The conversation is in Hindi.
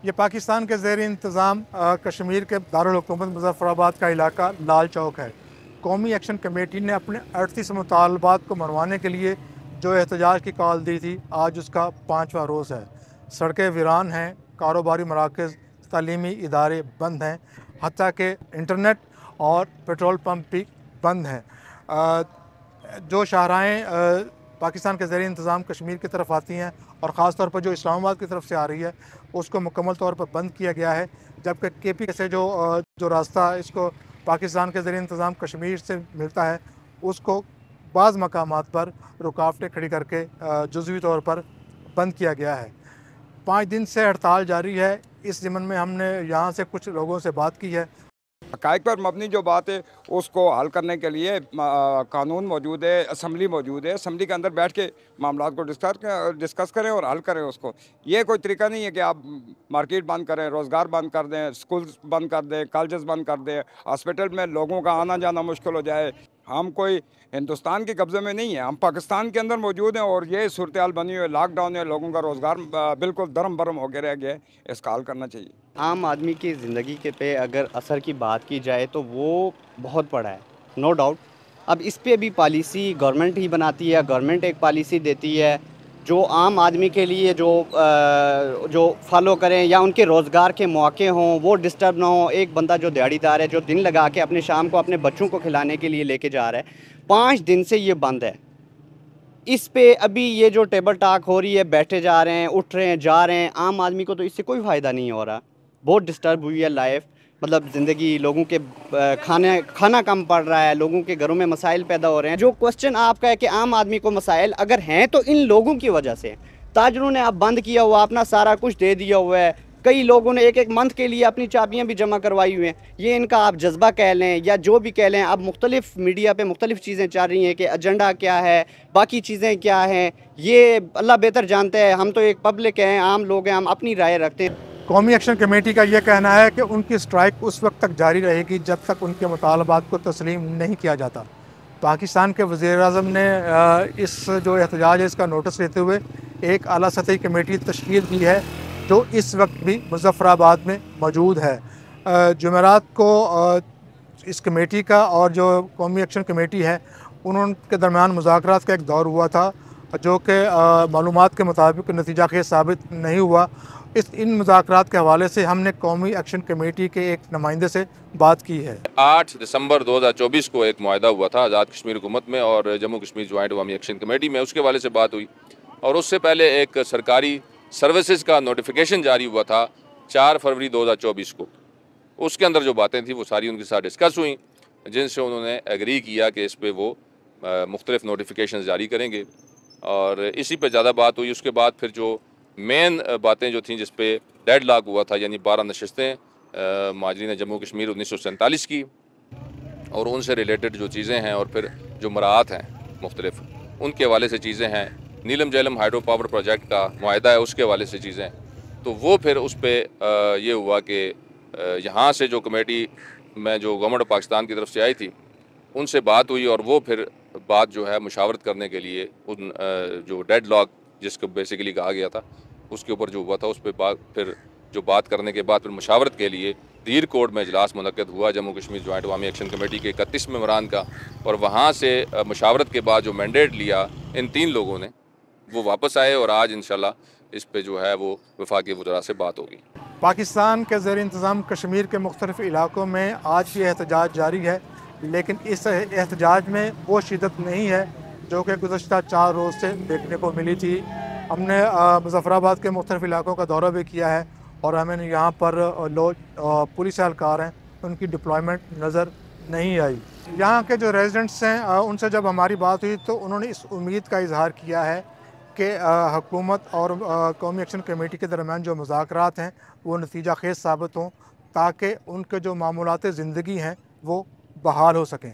ये पाकिस्तान के ज़ेर इंतज़ाम कश्मीर के दारुल हुकूमत मुज़फ़्फ़राबाद का इलाका लाल चौक है। कौमी एक्शन कमेटी ने अपने 38 मुतालबात को मनवाने के लिए जो एहतजाज की कॉल दी थी, आज उसका 5वां रोज़ है। सड़कें वीरान हैं, कारोबारी मराकज़, तालीमी इदारे बंद हैं, हत्ता कि इंटरनेट और पेट्रोल पम्प भी बंद हैं। जो शाहराएँ पाकिस्तान के ज़ेर इंतज़ाम कश्मीर की तरफ आती हैं और ख़ास तौर पर जो इस्लामाबाद की तरफ से आ रही है, उसको मुकम्मल तौर पर बंद किया गया है। जबकि केपी से जो रास्ता इसको पाकिस्तान के ज़ेर इंतज़ाम कश्मीर से मिलता है, उसको बाज़ मकामात पर रुकावटें खड़ी करके जुज़वी तौर पर बंद किया गया है। 5 दिन से हड़ताल जारी है। इस ज़िम्न में हमने यहाँ से कुछ लोगों से बात की है। हक़ाइक़ पर मबनी जो बात है उसको हल करने के लिए कानून मौजूद है, असम्बली मौजूद है। असम्बली के अंदर बैठ के मामलात को डिस्कस करें और हल करें उसको। ये कोई तरीका नहीं है कि आप मार्केट बंद करें, रोज़गार बंद कर दें, स्कूल बंद कर दें, कॉलेजेस बंद कर दें, हॉस्पिटल में लोगों का आना जाना मुश्किल हो जाए। हम कोई हिंदुस्तान के कब्ज़े में नहीं है, हम पाकिस्तान के अंदर मौजूद हैं और ये सूरत हाल बनी हुई है। लॉकडाउन है, लोगों का रोज़गार बिल्कुल दरम बरम होकर रह गया है। इसका हल करना चाहिए। आम आदमी की ज़िंदगी के पे अगर असर की बात की जाए तो वो बहुत बड़ा है, नो डाउट। अब इस पे भी पॉलिसी गवर्नमेंट ही बनाती है, गवर्नमेंट एक पॉलिसी देती है जो आम आदमी के लिए जो फॉलो करें या उनके रोज़गार के मौके हों, वो डिस्टर्ब ना हो। एक बंदा जो दिहाड़ीदार है, जो दिन लगा के अपने शाम को अपने बच्चों को खिलाने के लिए लेके जा रहा है, 5 दिन से ये बंद है। इस पे अभी ये जो टेबल टॉक हो रही है, बैठे जा रहे हैं, उठ रहे हैं, जा रहे हैं, आम आदमी को तो इससे कोई फ़ायदा नहीं हो रहा। बहुत डिस्टर्ब हुई है लाइफ, मतलब ज़िंदगी, लोगों के खाना कम पड़ रहा है, लोगों के घरों में मसाइल पैदा हो रहे हैं। जो क्वेश्चन आपका है कि आम आदमी को मसाइल अगर हैं तो इन लोगों की वजह से। ताजरों ने अब बंद किया हुआ, अपना सारा कुछ दे दिया हुआ है। कई लोगों ने एक मंथ के लिए अपनी चाबियां भी जमा करवाई हुई हैं। ये इनका आप जज्बा कह लें या जो भी कह लें, अब मुख्तलिफ मीडिया पे मुख्तलिफ चीज़ें चल रही हैं कि एजेंडा क्या है, बाकी चीज़ें क्या हैं, ये अल्लाह बेहतर जानते हैं। हम तो एक पब्लिक हैं, आम लोग हैं, हम अपनी राय रखते हैं। कौमी एक्शन कमेटी का यह कहना है कि उनकी स्ट्राइक उस वक्त तक जारी रहेगी जब तक उनके मुतालबात को तस्लीम नहीं किया जाता। पाकिस्तान के वज़ीर-ए-आज़म ने इस जो एहतजाज है इसका नोटिस लेते हुए एक आला सतही कमेटी तश्कील की है जो इस वक्त भी मुज़फ़्फ़राबाद में मौजूद है। जुमेरात को इस कमेटी का और जो कौमी एक्शन कमेटी है उनके दरमियान मुज़ाकरात का एक दौर हुआ था जो कि मालूमात के मुताबिक नतीजा खेज़ साबित नहीं हुआ। इन मुज़ाकरात के हवाले से हमने कौमी एक्शन कमेटी के एक नुमाइंदे से बात की है। 8 दिसंबर 2024 को एक मुआहदा हुआ था आज़ाद कश्मीर हुकूमत में और जम्मू कश्मीर जॉइंट अवामी एक्शन कमेटी में, उसके हवाले से बात हुई। और उससे पहले एक सरकारी सर्विसेज का नोटिफिकेशन जारी हुआ था 4 फरवरी 2024 को। उसके अंदर जो बातें थी वो सारी उनके साथ डिस्कस हुई, जिनसे उन्होंने एग्री किया कि इस पर वो मुख्तलिफ नोटिफिकेशन जारी करेंगे और इसी पर ज़्यादा बात हुई। उसके बाद फिर जो मेन बातें जो थी जिस पे डेड लॉक हुआ था, यानी 12 नशस्तें माजरीन जम्मू कश्मीर 1947 की और उनसे रिलेटेड जो चीज़ें हैं और फिर जो मराहत हैं मुख्तलिफ, उनके हवाले से चीज़ें हैं। नीलम जहलम हाइड्रो पावर प्रोजेक्ट का मुआहदा है, उसके हवाले से चीज़ें। तो वो फिर उस पर ये हुआ कि यहाँ से जो कमेटी में जो गवर्नमेंट ऑफ पाकिस्तान की तरफ से आई थी उनसे बात हुई और वो फिर बात जो है मुशावरत करने के लिए उन जो डेड लॉक जिसको बेसिकली कहा गया था उसके ऊपर जो हुआ था उस पर फिर जो बात करने के बाद फिर मुशावरत के लिए धीर कोट में इजलास मुनक्कद हुआ जम्मू कश्मीर जॉइंट अवामी एक्शन कमेटी के 31 मेंबरान का। और वहाँ से मुशावरत के बाद जो मैंडेट लिया इन 3 लोगों ने, वो वापस आए और आज इंशाल्लाह इस पे जो है वो वफाकी वज़रा से बात होगी। पाकिस्तान के ज़ेर इंतज़ाम कश्मीर के मुख्तलिफ़ इलाकों में आज भी एहतजाज जारी है, लेकिन इस एहतजाज में वो शिद्दत नहीं है जो कि गुज़श्ता 4 रोज़ से देखने को मिली थी। हमने मुज़फ़्फ़राबाद के मुख्तलिफ़ इलाकों का दौरा भी किया है और हमें यहाँ पर पुलिस एहलकार हैं उनकी डिप्लॉयमेंट नज़र नहीं आई। यहाँ के जो रेजिडेंट्स हैं उनसे जब हमारी बात हुई तो उन्होंने इस उम्मीद का इजहार किया है कि हुकूमत और कौमी एक्शन कमेटी के दरमियान जो मुज़ाकरात हैं वो नतीजा खेज़ साबित हों ताकि उनके जो मामूलात ज़िंदगी हैं वो बहाल हो सकें।